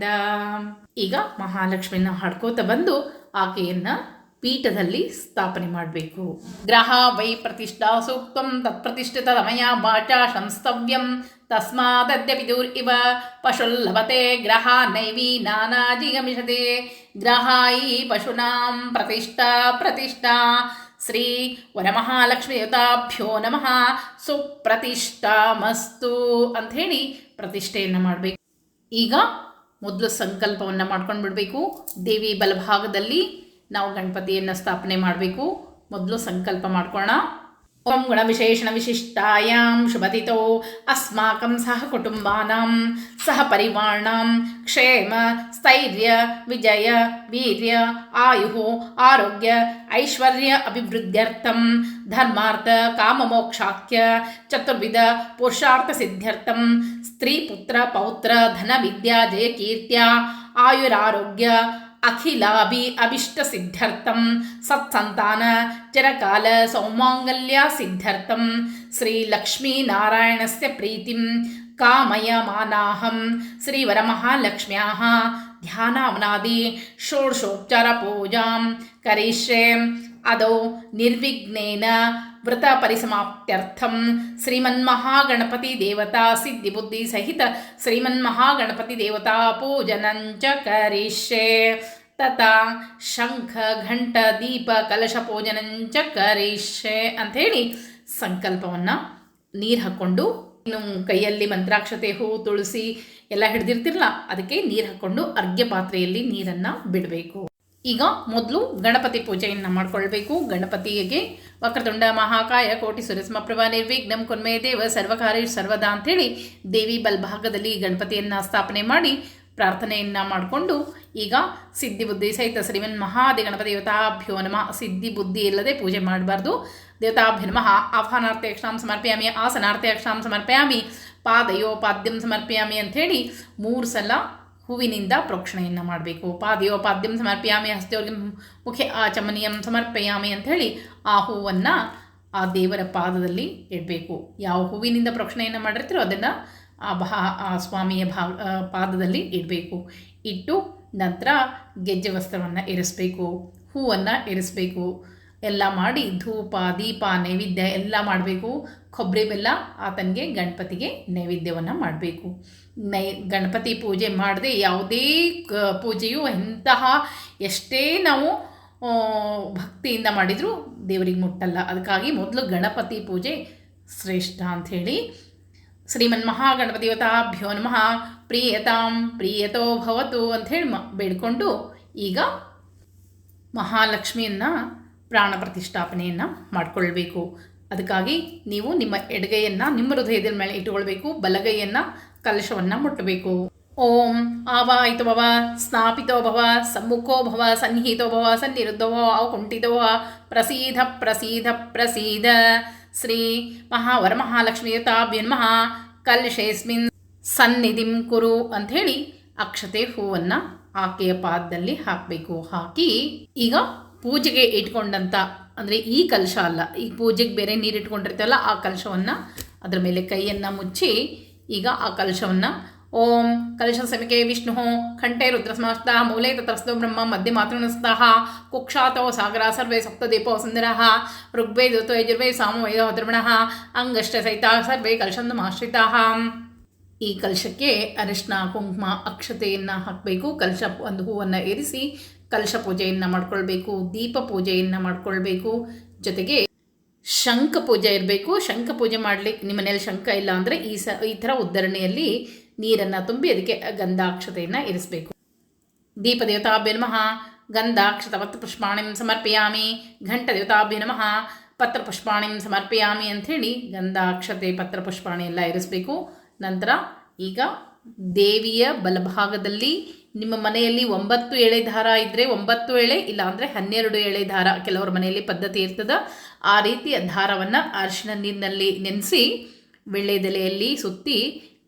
ಈಗ ಮಹಾಲಕ್ಷ್ಮಿನ ಹಾಡ್ಕೋತ ಬಂದು ಆಕೆಯನ್ನು ಪೀಠದಲ್ಲಿ ಸ್ಥಾಪನೆ ಮಾಡಬೇಕು. ಗ್ರಹ ವೈ ಪ್ರತಿಷ್ಠಾ ಸೂಕ್ತಂ ತತ್ಪ್ರತಿಷ್ಠಿತ ರಮಯ ವಾಚಾ ಸಂಸ್ತವ್ಯಂ ತಸ್ಮಾದದ್ಯ ಪಿತುರ್ ಇವ ಪಶುಲ್ಲಭತೆ ಗ್ರಹ ನೈವಿ ನಾನಾಜಿಗಮಿಷತೆ ಗ್ರಹಾಯಿ ಪಶೂನಾಂ ಪ್ರತಿಷ್ಠಾ ಶ್ರೀ ವರಮಹಾಲಕ್ಷ್ಮಿಯುತಾಭ್ಯೋ ನಮಃ ಸುಪ್ರತಿಷ್ಠಾಮಸ್ತು ಅಂಥೇಳಿ ಪ್ರತಿಷ್ಠೆಯನ್ನು ಮಾಡಬೇಕು. ಈಗ ಮೊದಲು ಸಂಕಲ್ಪವನ್ನು ಮಾಡ್ಕೊಂಡು ಬಿಡಬೇಕು. ದೇವಿ ಬಲಭಾಗದಲ್ಲಿ ನಾವು ಗಣಪತಿಯನ್ನು ಸ್ಥಾಪನೆ ಮಾಡಬೇಕು. ಮೊದಲು ಸಂಕಲ್ಪ ಮಾಡ್ಕೊಳ್ಳೋಣ. ಓಂ ಗುಣವಿಶೇಷಣ ವಿಶಿಷ್ಟಾಯಾಂ ಶುಭದಿತೋ ಅಸ್ಮಾಕಂ ಸಹ ಕುಟುಂಬಾನಾಂ ಸಹ ಪರಿವಾರಾಣಾಂ ಕ್ಷೇಮ ಸ್ಥೈರ್ಯ ವಿಜಯ ವೀರ್ಯ ಆಯು ಆರೋಗ್ಯ ಐಶ್ವರ್ಯ ಅಭಿವೃದ್ಧ್ಯರ್ಥಂ ಧರ್ಮಾರ್ಥ ಕಾಮಮೋಕ್ಷಾಖ್ಯ ಚತುರ್ವಿಧ ಪುರುಷಾರ್ಥ ಸಿದ್ಧ್ಯರ್ಥಂ ಸ್ತ್ರೀ ಪುತ್ರ ಪೌತ್ರ ಧನ ವಿದ್ಯಾ ಜಯ ಕೀರ್ತ್ಯ ಆಯುರಾರೋಗ್ಯ ಅಖಿಲಾಭಿ ಅಭಿಷ್ಟ ಸಿದ್ಧಾರ್ಥಂ ಸತ್ಸಂತಾನ ಚಿರಕಾಲ ಸೌಮಾಂಗಲ್ಯ ಸಿದ್ಧಾರ್ಥಂ ಶ್ರೀ ಲಕ್ಷ್ಮೀನಾರಾಯಣಸ್ಯ ಪ್ರೀತಿಂ ಕಾಮಯಮಾನಾಹಂ ಶ್ರೀವರಮಹಾಲಕ್ಷ್ಮ್ಯಾಃ ಧ್ಯಾನಾವನಾದಿ ಷೋಡಶೋಪಚಾರ ಪೂಜಾಂ ಕರಿಷ್ಯೆ ಅದೌ ನಿರ್ವಿಘ್ನೇನ ವ್ರತ ಪರಿಸಮಾಪ್ತ್ಯರ್ಥಂ ಶ್ರೀಮನ್ಮಹಾಗಣಪತಿ ದೇವತಾ ಸಿದ್ಧಿಬುದ್ಧಿ ಸಹಿತ ಶ್ರೀಮನ್ಮಹಾಗಣಪತಿ ದೇವತಾ ಪೂಜನಂಚ ಕರಿಷ್ಯೆ ತಥಾ ಶಂಖ ಘಂಟ ದೀಪ ಕಲಶ ಪೂಜನಂಚ ಕರಿಷ್ಯೆ ಅಂಥೇಳಿ ಸಂಕಲ್ಪವನ್ನು ನೀರು ಹಾಕ್ಕೊಂಡು ಇನ್ನು ಕೈಯಲ್ಲಿ ಮಂತ್ರಾಕ್ಷತೆ ಹೂ ತುಳಸಿ ಎಲ್ಲ ಹಿಡ್ದಿರ್ತಿರಲ್ಲ ಅದಕ್ಕೆ ನೀರು ಹಾಕ್ಕೊಂಡು ಅರ್ಘ್ಯ ಪಾತ್ರೆಯಲ್ಲಿ ನೀರನ್ನು ಬಿಡಬೇಕು. ಈಗ ಮೊದಲು ಗಣಪತಿ ಪೂಜೆಯನ್ನು ಮಾಡಿಕೊಳ್ಬೇಕು. ಗಣಪತಿಗೆ ವಕ್ರತುಂಡ ಮಹಾಕಾಯ ಕೋಟಿ ಸೂರ್ಯಸಮಪ್ರಭಾ ನಿರ್ವಿಘ್ನಂ ಕುರ್ಮೇ ದೇವ ಸರ್ವಕಾರ್ಯೇಷು ಸರ್ವದಾ ಅಂಥೇಳಿ ದೇವಿ ಬಲ್ಭಾಗದಲ್ಲಿ ಗಣಪತಿಯನ್ನು ಸ್ಥಾಪನೆ ಮಾಡಿ ಪ್ರಾರ್ಥನೆಯನ್ನು ಮಾಡಿಕೊಂಡು ಈಗ ಸಿದ್ಧಿ ಬುದ್ಧಿ ಸಹಿತ ಶ್ರೀಮನ್ ಮಹಾದಿ ಗಣಪತಿ ದೇವತಾಭ್ಯೋ ನಮಃ. ಸಿದ್ಧಿ ಬುದ್ಧಿ ಇಲ್ಲದೆ ಪೂಜೆ ಮಾಡಬಾರ್ದು. ದೇವತಾಭ್ಯೋ ನಮಃ. ಆಹ್ವಾನಾರ್ಥೆ ಅಕ್ಷಾಂ ಸಮರ್ಪಯಾಮಿ, ಆಸನಾರ್ಥೆ ಅಕ್ಷಾಂ ಸಮರ್ಪಯಾಮಿ, ಪಾದಯೋಪಾದ್ಯಂ ಸಮರ್ಪಯಾಮಿ ಅಂಥೇಳಿ 3 ಸಲ ಹೂವಿನಿಂದ ಪ್ರೋಕ್ಷಣೆಯನ್ನು ಮಾಡಬೇಕು. ಪಾದಯೋಪಾದ್ಯಂ ಸಮರ್ಪಯಾಮಿ, ಹಸ್ತಯೋರ್ಗಂ ಮುಖೆ ಆಚಮನೀಯಂ ಸಮರ್ಪಯಾಮಿ ಅಂಥೇಳಿ ಆ ಹೂವನ್ನು ಆ ದೇವರ ಪಾದದಲ್ಲಿ ಇಡಬೇಕು. ಯಾವ ಹೂವಿನಿಂದ ಪ್ರೋಕ್ಷಣೆಯನ್ನು ಮಾಡಿರ್ತೀರೋ ಅದನ್ನು ಆ ಸ್ವಾಮಿಯ ಪಾದದಲ್ಲಿ ಇಡಬೇಕು. ಇಟ್ಟು ನಂತರ ಗೆಜ್ಜೆ ವಸ್ತ್ರವನ್ನು ಇರಿಸಬೇಕು, ಹೂವನ್ನು ಇರಿಸಬೇಕು. ಎಲ್ಲ ಮಾಡಿ ಧೂಪ ದೀಪ ನೈವೇದ್ಯ ಎಲ್ಲ ಮಾಡಬೇಕು. ಕೊಬ್ಬರಿ ಬೆಲ್ಲ ಆತನಿಗೆ ಗಣಪತಿಗೆ ನೈವೇದ್ಯವನ್ನು ಮಾಡಬೇಕು. ಗಣಪತಿ ಪೂಜೆ ಮಾಡದೆ ಯಾವುದೇ ಪೂಜೆಯು ಎಷ್ಟೇ ನಾವು ಭಕ್ತಿಯಿಂದ ಮಾಡಿದರೂ ದೇವರಿಗೆ ಮುಟ್ಟಲ್ಲ. ಅದಕ್ಕಾಗಿ ಮೊದಲು ಗಣಪತಿ ಪೂಜೆ ಶ್ರೇಷ್ಠ ಅಂಥೇಳಿ ಶ್ರೀಮನ್ಮಹಾಗಣಪತಿ ದೇವತಾಭ್ಯೋ ನಮಃ. ಪ್ರೀಯತಾಂ ಪ್ರೀಯತೋ ಭವತು ಅಂಥೇಳಿ ಬೇಡ್ಕೊಂಡು ಈಗ ಮಹಾಲಕ್ಷ್ಮಿಯನ್ನು ಪ್ರಾಣ ಪ್ರತಿಷ್ಠಾಪನೆಯನ್ನು ಮಾಡಿಕೊಳ್ಬೇಕು. ಅದಕ್ಕಾಗಿ ನೀವು ನಿಮ್ಮ ಎಡಗೈಯನ್ನು ನಿಮ್ಮ ಹೃದಯದ ಮೇಲೆ ಇಟ್ಟುಕೊಳ್ಬೇಕು, ಬಲಗೈಯನ್ನು ಕಲಶವನ್ನು ಮುಟ್ಟಬೇಕು. ಓಂ ಆವಾಯಿತೋ ಭವ, ಸ್ನಾಪಿತೋ ಭವ, ಸಮ್ಮುಖೋ ಭವ, ಸನ್ನಿಹಿತೋ ಭವ, ಸನ್ನಿರುದ್ಧೋ ಭವ, ಔಕುಂಠಿತೋ ಭವ, ಪ್ರಸೀದ ಪ್ರಸೀದ ಪ್ರಸೀದ. ಶ್ರೀ ವರಮಹಾಲಕ್ಷ್ಮೀ ದೇವತಾಭ್ಯೋ ನಮಃ. ಕಲಶೇಸ್ಮಿನ್ ಸನ್ನಿಧಿಂ ಕುರು ಅಂಥೇಳಿ ಅಕ್ಷತೆ ಹೂವನ್ನು ಆಕೆಯ ಪಾದದಲ್ಲಿ ಹಾಕಬೇಕು. ಹಾಕಿ ಈಗ ಪೂಜೆಗೆ ಇಟ್ಕೊಂಡಂಥ ಅಂದರೆ ಈ ಕಲಶ ಅಲ್ಲ, ಈ ಪೂಜೆಗೆ ಬೇರೆ ನೀರು ಇಟ್ಕೊಂಡಿರ್ತೇವಲ್ಲ ಆ ಕಲಶವನ್ನು ಅದರ ಮೇಲೆ ಕೈಯನ್ನು ಮುಚ್ಚಿ ಈಗ ಆ ಕಲಶವನ್ನು ಓಂ ಕಲಶ ಸಮಿಕೆ ವಿಷ್ಣು ಕಂಠೆ ರುದ್ರಸ್ಮಸ್ತಃ ಮೂಲೆ ತತ್ರಸ್ಥೋ ಬ್ರಹ್ಮ ಮಧ್ಯೆ ಮಾತೃನಸ್ತಃ ಕುಕ್ಷಾತೋ ಸಾಗರ ಸರ್ವೇ ಸಪ್ತದೀಪೋ ಸುಂದರಃ ಋಗ್ವೇದೋ ಯಜುರ್ವೇದ ಸಾಮವೇದೋ ದ್ರವಣಃ ಅಂಗಷ್ಟ ಸಹಿತ ಸರ್ವೇ ಕಲಶಂದಮಾಶ್ರಿತಾಃ. ಈ ಕಲಶಕ್ಕೆ ಅರಿಶಿನ ಕುಂಕುಮ ಅಕ್ಷತೆಯನ್ನು ಹಾಕಬೇಕು. ಕಲಶ ಒಂದು ಹೂವನ್ನು ಏರಿಸಿ ಕಲಶ ಪೂಜೆಯನ್ನು ಮಾಡ್ಕೊಳ್ಬೇಕು, ದೀಪ ಪೂಜೆಯನ್ನು ಮಾಡ್ಕೊಳ್ಬೇಕು. ಜೊತೆಗೆ ಶಂಖ ಪೂಜೆ ಇರಬೇಕು. ಶಂಖ ಪೂಜೆ ಮಾಡಲಿಕ್ಕೆ ನಿಮ್ಮ ಮನೇಲಿ ಶಂಖ ಇಲ್ಲ ಅಂದರೆ ಈ ಥರ ಉದ್ದರಣೆಯಲ್ಲಿ ನೀರನ್ನು ತುಂಬಿ ಅದಕ್ಕೆ ಗಂಧಾಕ್ಷತೆಯನ್ನು ಇರಿಸಬೇಕು. ದೀಪ ದೇವತಾಭ್ಯೋ ನಮಃ. ಗಂಧಾಕ್ಷತ ಪತ್ರಪುಷ್ಪಾಣಿಂ ಸಮರ್ಪಯಾಮಿ. ಘಂಟ ದೇವತಾಭ್ಯೋ ನಮಃ. ಪತ್ರಪುಷ್ಪಾಣಿಂ ಸಮರ್ಪಯಾಮಿ ಅಂಥೇಳಿ ಗಂಧಾಕ್ಷತೆ ಪತ್ರಪುಷ್ಪಾಣಿ ಎಲ್ಲ ಇರಿಸಬೇಕು. ನಂತರ ಈಗ ದೇವಿಯ ಬಲಭಾಗದಲ್ಲಿ ನಿಮ್ಮ ಮನೆಯಲ್ಲಿ 9 ಎಳೆ ದಾರ ಇದ್ದರೆ 9 ಎಳೆ, ಇಲ್ಲ ಅಂದರೆ 12 ಎಳೆ ದಾರ, ಕೆಲವರ ಮನೆಯಲ್ಲಿ ಪದ್ಧತಿ ಇರ್ತದೆ. ಆ ರೀತಿಯ ದಾರವನ್ನು ಅರಿಶಿನ ನೀರಿನಲ್ಲಿ ನೆನೆಸಿ ವಿಳ್ಯದೆಲೆಯಲ್ಲಿ ಸುತ್ತಿ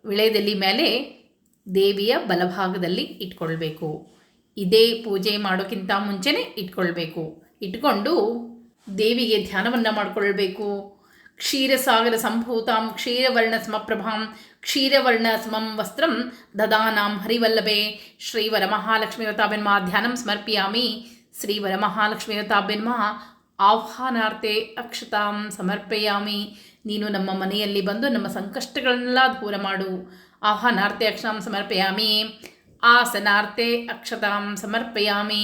ವಿಳ್ಯದೆಲೆ ಮೇಲೆ ದೇವಿಯ ಬಲಭಾಗದಲ್ಲಿ ಇಟ್ಕೊಳ್ಬೇಕು. ಇದೇ ಪೂಜೆ ಮಾಡೋಕ್ಕಿಂತ ಮುಂಚೆನೇ ಇಟ್ಕೊಳ್ಬೇಕು. ಇಟ್ಕೊಂಡು ದೇವಿಗೆ ಧ್ಯಾನವನ್ನು ಮಾಡಿಕೊಳ್ಬೇಕು. ಕ್ಷೀರಸಾಗರ ಸಂಭೂತಾಂ ಕ್ಷೀರವರ್ಣ ಸಮಪ್ರಭಾಂ ಕ್ಷೀರವರ್ಣ ಸಮಂ ವಸ್ತ್ರಂ ದದಾನಾಂ ಹರಿವಲ್ಲಭೆ ಶ್ರೀವರಮಹಾಲಕ್ಷ್ಮೀ ದೇವತಾಭ್ಯೋ ನಮಃ. ಧ್ಯಾನಂ ಸಮರ್ಪಯಾಮಿ. ಶ್ರೀವರಮಹಾಲಕ್ಷ್ಮೀ ದೇವತಾಭ್ಯೋ ನಮಃ. ಆಹ್ವಾನಾರ್ಥೆ ಅಕ್ಷತಾಂ ಸಮರ್ಪಯಾಮಿ. ನೀನು ನಮ್ಮ ಮನೆಯಲ್ಲಿ ಬಂದು ನಮ್ಮ ಸಂಕಷ್ಟಗಳನ್ನೆಲ್ಲ ದೂರ ಮಾಡು. ಆಹ್ವಾನಾರ್ಥೆ ಅಕ್ಷತಾಂ ಸಮರ್ಪಯಾಮಿ. ಆಸನಾರ್ಥೆ ಅಕ್ಷತಾಂ ಸಮರ್ಪಯಾಮಿ.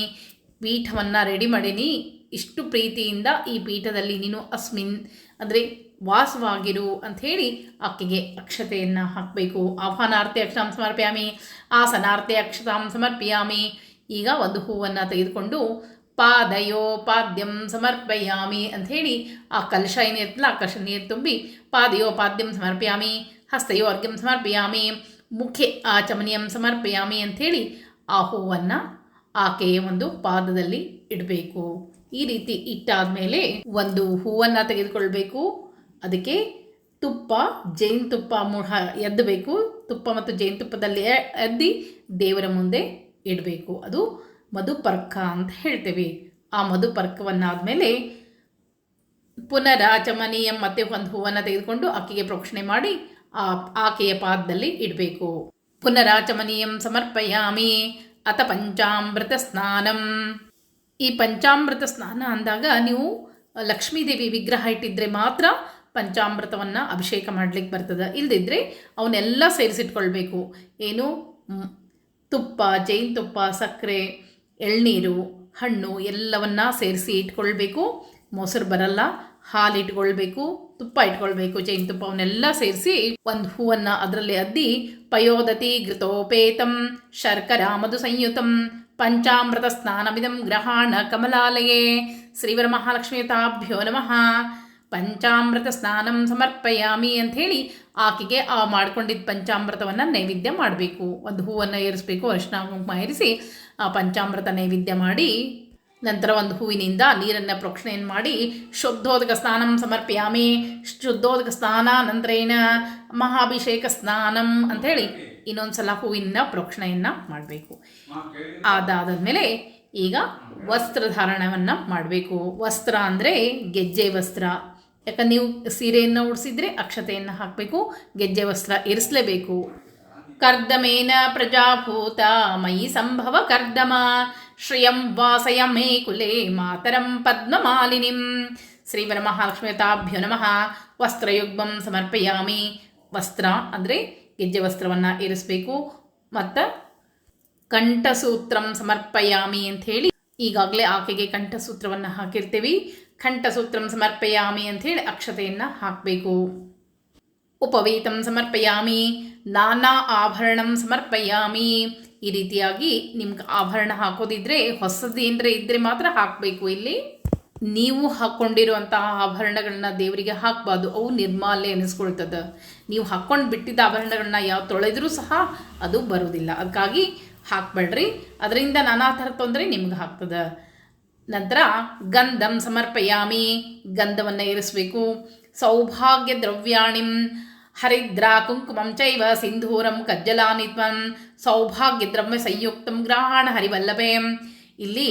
ಪೀಠವನ್ನು ರೆಡಿ ಮಾಡೀನಿ, ಇಷ್ಟು ಪ್ರೀತಿಯಿಂದ ಈ ಪೀಠದಲ್ಲಿ ನೀನು ಅಸ್ಮಿನ್ ಅಂದರೆ ವಾಸವಾಗಿರು ಅಂಥೇಳಿ ಆಕೆಗೆ ಅಕ್ಷತೆಯನ್ನು ಹಾಕಬೇಕು. ಆಹ್ವಾನಾರ್ಥೆ ಅಕ್ಷತಾಂ ಸಮರ್ಪಯಾಮಿ. ಆಸನಾರ್ಥೆ ಅಕ್ಷತಾಂ ಸಮರ್ಪಯಾಮಿ. ಈಗ ಒಂದು ಹೂವನ್ನು ತೆಗೆದುಕೊಂಡು ಪಾದಯೋಪಾದ್ಯಂ ಸಮರ್ಪಯಾಮಿ ಅಂಥೇಳಿ ಆ ಕಲಶ ಏನಿರ್ತಲ್ಲ ಆ ಕಲಶ ನೀರು ತುಂಬಿ ಪಾದಯೋಪಾದ್ಯಂ ಸಮರ್ಪಯಾಮಿ. ಹಸ್ತಯೋ ಅರ್ಘ್ಯಂ ಸಮರ್ಪಯಾಮಿ. ಮುಖೆ ಆಚಮನೀಯಂ ಸಮರ್ಪಯಾಮಿ ಅಂಥೇಳಿ ಆ ಹೂವನ್ನು ಆಕೆಯ ಒಂದು ಪಾದದಲ್ಲಿ ಇಡಬೇಕು. ಈ ರೀತಿ ಇಟ್ಟಾದ ಮೇಲೆ ಒಂದು ಹೂವನ್ನು ತೆಗೆದುಕೊಳ್ಬೇಕು. ಅದಕ್ಕೆ ತುಪ್ಪ ಜೇನುತುಪ್ಪ ಎದ್ದಬೇಕು. ತುಪ್ಪ ಮತ್ತು ಜೇನುತುಪ್ಪದಲ್ಲಿ ಎದ್ದಿ ದೇವರ ಮುಂದೆ ಇಡಬೇಕು. ಅದು ಮಧುಪರ್ಕ ಅಂತ ಹೇಳ್ತೇವೆ. ಆ ಮಧುಪರ್ಕವನ್ನಾದಮೇಲೆ ಪುನರಾಚಮನೀಯಂ ಮತ್ತೆ ಒಂದು ಹೂವನ್ನು ತೆಗೆದುಕೊಂಡು ಆಕೆಗೆ ಪ್ರೋಕ್ಷಣೆ ಮಾಡಿ ಆಕೆಯ ಪಾದದಲ್ಲಿ ಇಡಬೇಕು. ಪುನರಾಚಮನೀಯಂ ಸಮರ್ಪಯಾಮಿ ಅಥ ಪಂಚಾಮೃತ ಸ್ನಾನಂ. ಈ ಪಂಚಾಮೃತ ಸ್ನಾನ ಅಂದಾಗ ನೀವು ಲಕ್ಷ್ಮೀದೇವಿ ವಿಗ್ರಹ ಇಟ್ಟಿದ್ರೆ ಮಾತ್ರ ಪಂಚಾಮೃತವನ್ನು ಅಭಿಷೇಕ ಮಾಡಲಿಕ್ಕೆ ಬರ್ತದೆ. ಇಲ್ಲದಿದ್ದರೆ ಅವನ್ನೆಲ್ಲ ಸೇರಿಸಿಟ್ಕೊಳ್ಬೇಕು. ಏನು ತುಪ್ಪ, ಜೇನುತುಪ್ಪ, ಸಕ್ಕರೆ, ಎಳ್ನೀರು, ಹಣ್ಣು ಎಲ್ಲವನ್ನ ಸೇರಿಸಿ ಇಟ್ಕೊಳ್ಬೇಕು. ಮೊಸರು ಬರಲ್ಲ, ಹಾಲು ಇಟ್ಕೊಳ್ಬೇಕು, ತುಪ್ಪ ಇಟ್ಕೊಳ್ಬೇಕು, ಜೇನುತುಪ್ಪ ಅವನ್ನೆಲ್ಲ ಸೇರಿಸಿ ಒಂದು ಹೂವನ್ನು ಅದರಲ್ಲಿ ಅದ್ದಿ ಪಯೋದತಿ ಘೃತೋಪೇತಂ ಶರ್ಕರಾ ಮಧು ಸಂಯುತಂ ಪಂಚಾಮೃತ ಸ್ನಾನಮಿದಂ ಗ್ರಹಾಣ ಕಮಲಾಲಯೇ ಶ್ರೀವರಮಹಾಲಕ್ಷ್ಮೀತಾಭ್ಯೋ ನಮಃ ಪಂಚಾಮೃತ ಸ್ನಾನಂ ಸಮರ್ಪಯಾಮಿ ಅಂಥೇಳಿ ಆಕೆಗೆ ಆ ಮಾಡ್ಕೊಂಡಿದ್ದ ಪಂಚಾಮೃತವನ್ನು ನೈವೇದ್ಯ ಮಾಡಬೇಕು. ಒಂದು ಹೂವನ್ನು ಏರಿಸಬೇಕು, ಅರಿಶಿನ ಕುಂಕುಮ ಏರಿಸಿ ಆ ಪಂಚಾಮೃತ ನೈವೇದ್ಯ ಮಾಡಿ ನಂತರ ಒಂದು ಹೂವಿನಿಂದ ನೀರನ್ನು ಪ್ರೋಕ್ಷಣೆಯನ್ನು ಮಾಡಿ ಶುದ್ಧೋದಕ ಸ್ನಾನಂ ಸಮರ್ಪಯಾಮಿ. ಶುದ್ಧೋದಕ ಸ್ನಾನ ನಂತರೇನ ಮಹಾಭಿಷೇಕ ಸ್ನಾನಂ ಅಂಥೇಳಿ ಇನ್ನೊಂದು ಸಲ ಹೂವಿನ ಪ್ರೋಕ್ಷಣೆಯನ್ನು ಮಾಡಬೇಕು. ಅದಾದಮೇಲೆ ಈಗ ವಸ್ತ್ರಧಾರಣವನ್ನು ಮಾಡಬೇಕು. ವಸ್ತ್ರ ಅಂದರೆ ಗೆಜ್ಜೆ ವಸ್ತ್ರ. ಯಾಕಂದ್ರೆ ನೀವು ಸೀರೆಯನ್ನು ಉಡಿಸಿದ್ರೆ ಅಕ್ಷತೆಯನ್ನು ಹಾಕಬೇಕು, ಗೆಜ್ಜೆ ವಸ್ತ್ರ ಇರಿಸಲೇಬೇಕು. ಕರ್ದಮೇನ ಪ್ರಜಾಭೂತ ಮಯಿ ಸಂಭವ ಕರ್ದಮ ಶ್ರಿಯಂ ವಾಸಯ ಮೇ ಕುಲೆ ಮಾತರಂ ಪದ್ಮಮಾಲಿನಿಂ ಶ್ರೀವರಮಹಾಲಕ್ಷ್ಮೀತಾಭ್ಯೋ ನಮಃ ವಸ್ತ್ರಯುಗ್ಮಂ ಸಮರ್ಪಯಾಮಿ. ವಸ್ತ್ರ ಅಂದರೆ ಗೆಜ್ಜೆ ವಸ್ತ್ರವನ್ನು ಇರಿಸಬೇಕು. ಮತ್ತು ಕಂಠಸೂತ್ರಂ ಸಮರ್ಪಯಾಮಿ ಅಂಥೇಳಿ ಈಗಾಗಲೇ ಆಕೆಗೆ ಕಂಠಸೂತ್ರವನ್ನು ಹಾಕಿರ್ತೀವಿ. ಕಂಠಸೂತ್ರಂ ಸಮರ್ಪಯಾಮಿ ಅಂಥೇಳಿ ಅಕ್ಷತೆಯನ್ನು ಹಾಕಬೇಕು. ಉಪವೀತಂ ಸಮರ್ಪಯಾಮಿ ನಾನಾ ಆಭರಣಂ ಸಮರ್ಪಯಾಮಿ. ಈ ರೀತಿಯಾಗಿ ನಿಮ್ಗೆ ಆಭರಣ ಹಾಕೋದಿದ್ರೆ ಹೊಸದು ಏನರೇ ಇದ್ದರೆ ಮಾತ್ರ ಹಾಕಬೇಕು. ಇಲ್ಲಿ ನೀವು ಹಾಕ್ಕೊಂಡಿರುವಂತಹ ಆಭರಣಗಳನ್ನ ದೇವರಿಗೆ ಹಾಕಬಾರ್ದು, ಅವು ನಿರ್ಮಾಲ್ಯ ಎನಿಸ್ಕೊಳ್ತದೆ. ನೀವು ಹಾಕ್ಕೊಂಡು ಬಿಟ್ಟಿದ್ದ ಆಭರಣಗಳನ್ನ ಯಾವ ತೊಳೆದ್ರೂ ಸಹ ಅದು ಬರೋದಿಲ್ಲ. ಅದಕ್ಕಾಗಿ ಹಾಕಬೇಡ್ರಿ, ಅದರಿಂದ ನಾನಾ ಥರ ತೊಂದರೆ ನಿಮ್ಗೆ ಆಗ್ತದೆ. ನಂತರ ಗಂಧಂ ಸಮರ್ಪಯಾಮಿ. ಗಂಧವನ್ನು ಇರಿಸಬೇಕು. ಸೌಭಾಗ್ಯ ದ್ರವ್ಯಾಣಿಂ ಹರಿದ್ರ ಕುಂಕುಮಂ ಚೈವ ಸಿಂಧೂರಂ ಕಜ್ಜಲಾನಿತ್ವಂ ಸೌಭಾಗ್ಯ ದ್ರವ್ಯ ಸಂಯುಕ್ತಂ ಗ್ರಹಣ ಹರಿವಲ್ಲಭೆ. ಇಲ್ಲಿ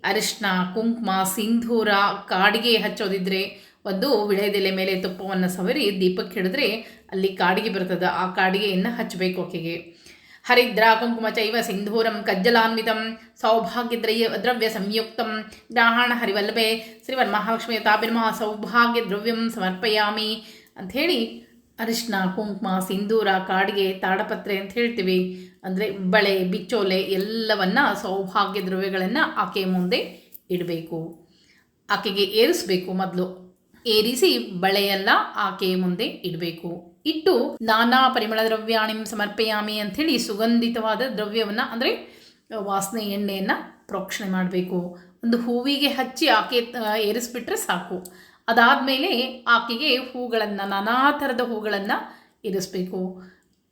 ಅರಿಶಿನ, ಕುಂಕುಮ, ಸಿಂಧೂರ, ಕಾಡಿಗೆ ಹಚ್ಚೋದಿದ್ರೆ ಒಂದು ವಿಳೆದೆಲೆ ಮೇಲೆ ತುಪ್ಪವನ್ನು ಸವರಿ ದೀಪಕ್ಕೆ ಹಿಡಿದ್ರೆ ಅಲ್ಲಿ ಕಾಡಿಗೆ ಬರ್ತದೆ. ಆ ಕಾಡಿಗೆಯನ್ನು ಹಚ್ಚಬೇಕು ಆಕೆಗೆ. ಹರಿದ್ರ ಕುಂಕುಮ ಚೈವ ಸಿಂಧೂರಂ ಕಜ್ಜಲಾನ್ವಿತಂ ಸೌಭಾಗ್ಯ ದ್ರವ್ಯ ಸಂಯುಕ್ತಂ ಗ್ರಹಣ ಹರಿವಲ್ಲಭೆ ಶ್ರೀವರಮಹಾಲಕ್ಷ್ಮೀ ತಾಭಿರ್ಮಃ ಸೌಭಾಗ್ಯ ದ್ರವ್ಯಂ ಸಮರ್ಪಯಾಮಿ ಅಂಥೇಳಿ ಅರಿಶಿನ, ಕುಂಕುಮ, ಸಿಂಧೂರ, ಕಾಡಿಗೆ, ತಾಡಪತ್ರೆ ಅಂತ ಹೇಳ್ತೀವಿ. ಅಂದರೆ ಬಳೆ, ಬಿಚ್ಚೋಲೆ ಎಲ್ಲವನ್ನ ಸೌಭಾಗ್ಯ ದ್ರವ್ಯಗಳನ್ನು ಆಕೆಯ ಮುಂದೆ ಇಡಬೇಕು. ಆಕೆಗೆ ಏರಿಸಬೇಕು. ಮೊದಲು ಏರಿಸಿ ಬಳೆಯೆಲ್ಲ ಆಕೆಯ ಮುಂದೆ ಇಡಬೇಕು. ಇಟ್ಟು ನಾನಾ ಪರಿಮಳ ದ್ರವ್ಯಾಣಿಂ ಸಮರ್ಪಯಾಮಿ ಅಂಥೇಳಿ ಸುಗಂಧಿತವಾದ ದ್ರವ್ಯವನ್ನು ಅಂದರೆ ವಾಸನೆ ಎಣ್ಣೆಯನ್ನು ಪ್ರೋಕ್ಷಣೆ ಮಾಡಬೇಕು. ಒಂದು ಹೂವಿಗೆ ಹಚ್ಚಿ ಆಕೆ ಏರಿಸ್ಬಿಟ್ರೆ ಸಾಕು. ಅದಾದಮೇಲೆ ಆಕೆಗೆ ಹೂಗಳನ್ನು, ನಾನಾ ಥರದ ಹೂಗಳನ್ನು ಇರಿಸಬೇಕು.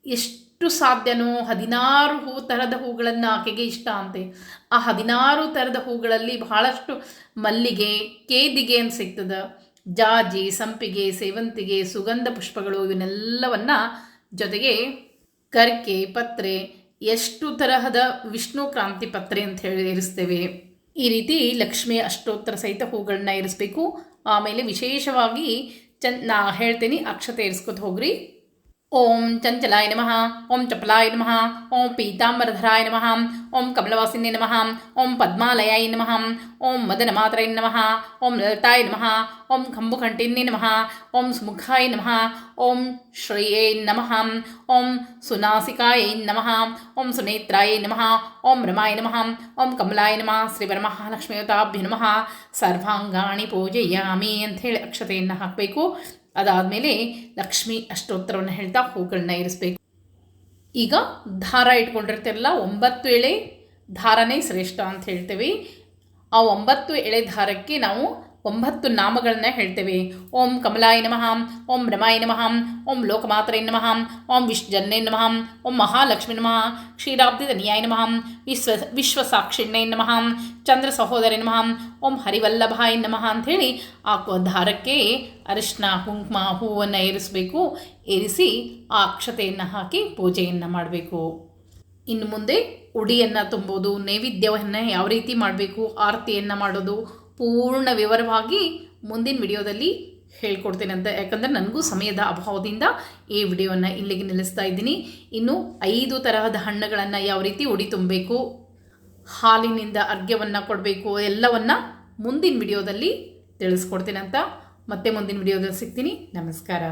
ಎಷ್ಟು ಸಾಧ್ಯನೋ 16 ಥರದ ಹೂಗಳನ್ನು ಆಕೆಗೆ ಇಷ್ಟ ಅಂತೆ. ಆ 16 ಥರದ ಹೂಗಳಲ್ಲಿ ಬಹಳಷ್ಟು ಮಲ್ಲಿಗೆ, ಕೇದಿಗೆ ಅಂತ ಸಿಗ್ತದೆ, ಜಾಜಿ, ಸಂಪಿಗೆ, ಸೇವಂತಿಗೆ, ಸುಗಂಧ ಪುಷ್ಪಗಳು ಇವನ್ನೆಲ್ಲವನ್ನ ಜೊತೆಗೆ ಕರ್ಕೆ, ಪತ್ರೆ, ಎಷ್ಟು ತರಹದ ವಿಷ್ಣು ಕ್ರಾಂತಿ ಪತ್ರೆ ಅಂತ ಹೇಳಿ ಇರಿಸ್ತೇವೆ. ಈ ರೀತಿ ಲಕ್ಷ್ಮಿ ಅಷ್ಟೋತ್ತರ ಸಹಿತ ಹೂಗಳನ್ನ ಇರಿಸಬೇಕು. ಆಮೇಲೆ ವಿಶೇಷವಾಗಿ ನಾ ಹೇಳ್ತೀನಿ, ಅಕ್ಷತೆ ಇರಿಸ್ಕೊತ ಹೋಗ್ರಿ. ಓಂ ಚಂಚಲಾಯ ನಮಃ, ಓಂ ಚಪಲಾಯ ನಮಃ, ಓಂ ಪೀತಾಂಬರಧರಾಯ ನಮಃ, ಓಂ ಕಮಲವಾಸಿನ್ಯೈ ನಮಃ, ಓಂ ಪದ್ಮಾಲಯಾಯ ನಮಃ, ಓಂ ಮದನಮಾತರೈ ನಮಃ, ಓಂ ಲಲಿತಾಯ ನಮಃ, ಓಂ ಕಂಬುಕಂಠಿನ್ಯೈ ನಮಃ, ಓಂ ಸುಮುಖಾಯ ನಮಃ, ಓಂ ಶ್ರೇಯೈ ನಮಃ, ಓಂ ಸುನಾಸಿಕಾಯ ನಮಃ, ಓಂ ಸುನೇತ್ರಾಯ ನಮಃ, ಓಂ ರಮಾಯ ನಮಃ, ಓಂ ಕಮಲಾಯ ನಮಃ, ಶ್ರೀವರಮಹಾಲಕ್ಷ್ಮೀತಾಭ್ಯ ನಮಃ ಸರ್ವಾಂಗಾಣಿ ಪೂಜೆಯಾಮಿ ಅಂಥೇಳಿ ಅಕ್ಷತೆಯನ್ನು ಹಾಕಬೇಕು. ಅದಾದಮೇಲೆ ಲಕ್ಷ್ಮಿ ಅಷ್ಟೋತ್ತರವನ್ನು ಹೇಳ್ತಾ ಹೂಗಳನ್ನ ಇರಿಸಬೇಕು. ಈಗ ದಾರ ಇಟ್ಕೊಂಡಿರ್ತಿರಲ್ಲ, 9 ಎಳೆ ದಾರನೇ ಶ್ರೇಷ್ಠ ಅಂತ ಹೇಳ್ತೇವೆ. ಆ 9 ಎಳೆ ದಾರಕ್ಕೆ ನಾವು 9 ನಾಮಗಳನ್ನ ಹೇಳ್ತೇವೆ. ಓಂ ಕಮಲಾಯ ನಮಃ, ಓಂ ರಮಾಯ ನಮಃ, ಓಂ ಲೋಕಮಾತರೈ ನಮಃ, ಓಂ ವಿಷ್ಣುಜನ್ನೇ ನಮಃ, ಓಂ ಮಹಾಲಕ್ಷ್ಮಿ ನಮಃ, ಕ್ಷೀರಾಬ್ಧಿಧನ್ಯಾಯ ನಮಃ, ವಿಶ್ವಸಾಕ್ಷಿಣ್ಯೈ ನಮಃ, ಚಂದ್ರ ಸಹೋದರಿ ನಮಃ, ಓಂ ಹರಿವಲ್ಲಭಾಯ ನಮಃ ಅಂಥೇಳಿ ಆ ದಾರಕ್ಕೆ ಅರಿಶಿನ, ಕುಂಕುಮ, ಹೂವನ್ನು ಏರಿಸಬೇಕು. ಏರಿಸಿ ಆ ಅಕ್ಷತೆಯನ್ನು ಹಾಕಿ ಪೂಜೆಯನ್ನು ಮಾಡಬೇಕು. ಇನ್ನು ಮುಂದೆ ಉಡಿಯನ್ನು ತುಂಬೋದು, ನೈವೇದ್ಯವನ್ನು ಯಾವ ರೀತಿ ಮಾಡಬೇಕು, ಆರತಿಯನ್ನು ಮಾಡೋದು ಪೂರ್ಣ ವಿವರವಾಗಿ ಮುಂದಿನ ವಿಡಿಯೋದಲ್ಲಿ ಹೇಳ್ಕೊಡ್ತೇನೆ ಅಂತ. ಯಾಕಂದರೆ ನನಗೂ ಸಮಯದ ಅಭಾವದಿಂದ ಈ ವಿಡಿಯೋವನ್ನು ಇಲ್ಲಿಗೆ ನಿಲ್ಲಿಸ್ತಾ ಇದ್ದೀನಿ. ಇನ್ನು 5 ತರಹದ ಹಣ್ಣುಗಳನ್ನು ಯಾವ ರೀತಿ ಉಡಿ ತುಂಬಬೇಕು, ಹಾಲಿನಿಂದ ಅರ್ಘ್ಯವನ್ನು ಕೊಡಬೇಕು ಎಲ್ಲವನ್ನು ಮುಂದಿನ ವಿಡಿಯೋದಲ್ಲಿ ತಿಳಿಸ್ಕೊಡ್ತೇನೆ ಅಂತ. ಮತ್ತೆ ಮುಂದಿನ ವಿಡಿಯೋದಲ್ಲಿ ಸಿಗ್ತೀನಿ. ನಮಸ್ಕಾರ.